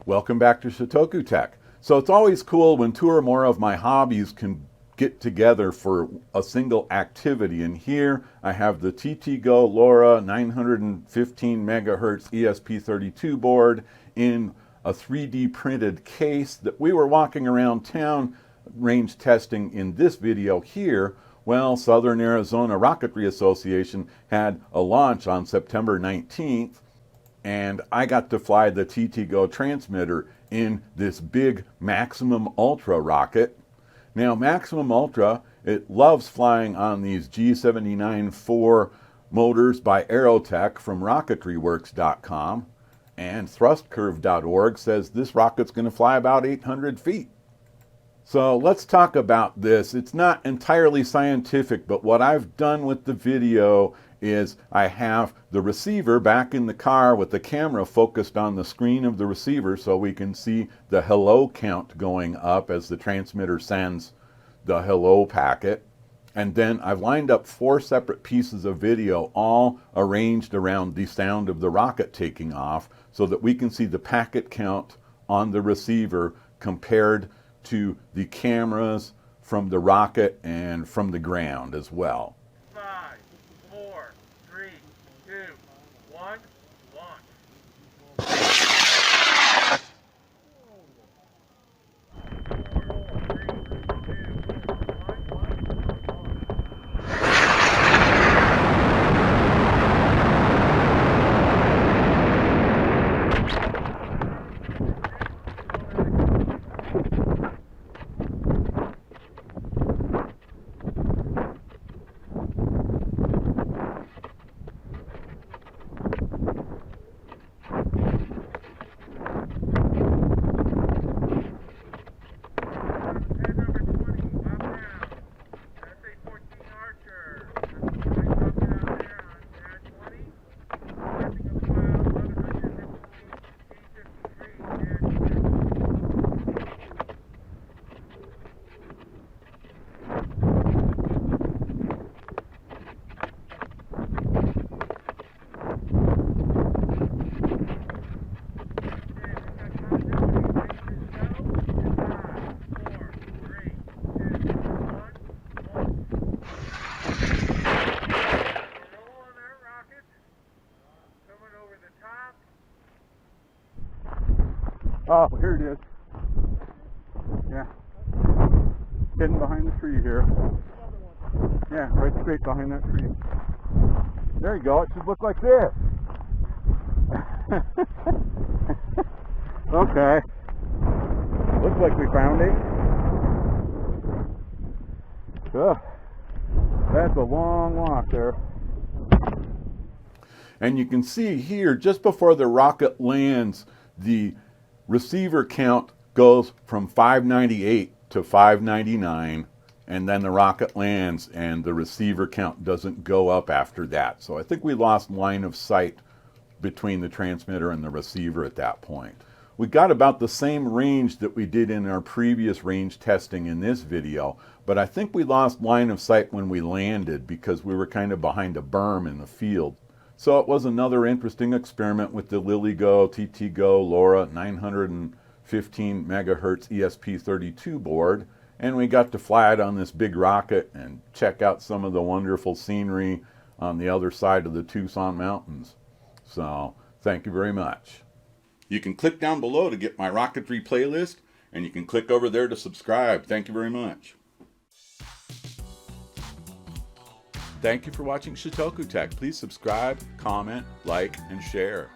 Welcome back to Shitoku Tech. So it's always cool when two or more of my hobbies can get together for a single activity. And here I have the TTGO LORA 915Mhz ESP32 board in a 3D printed case that we were walking around town range testing in this video here. Well, Southern Arizona Rocketry Association had a launch on September 19th, and I got to fly the TTGO transmitter in this big Maximum Ultra rocket. Now, Maximum Ultra, it loves flying on these G79-4 motors by Aerotech from rocketryworks.com, and thrustcurve.org says this rocket's going to fly about 800 feet. So let's talk about this. It's not entirely scientific, but what I've done with the video is I have the receiver back in the car with the camera focused on the screen of the receiver so we can see the hello count going up as the transmitter sends the hello packet. And then I've lined up 4 separate pieces of video all arranged around the sound of the rocket taking off so that we can see the packet count on the receiver compared to the cameras from the rocket and from the ground as well. 5, 4, 3, 2, 1, launch. Oh, here it is. Yeah. Hidden behind the tree here. Yeah, right straight behind that tree. There you go. It should look like this. Okay. Looks like we found it. Ugh. That's a long walk there. And you can see here, just before the rocket lands, the receiver count goes from 598 to 599, and then the rocket lands and the receiver count doesn't go up after that. So I think we lost line of sight between the transmitter and the receiver at that point. We got about the same range that we did in our previous range testing in this video, but I think we lost line of sight when we landed because we were kind of behind a berm in the field. So it was another interesting experiment with the LILYGO TTGO LORA 915Mhz ESP32 board, and we got to fly it on this big rocket and check out some of the wonderful scenery on the other side of the Tucson mountains. So thank you very much. You can click down below to get my rocketry playlist, and you can click over there to subscribe. Thank you very much. Thank you for watching Shitoku Tech. Please subscribe, comment, like, and share.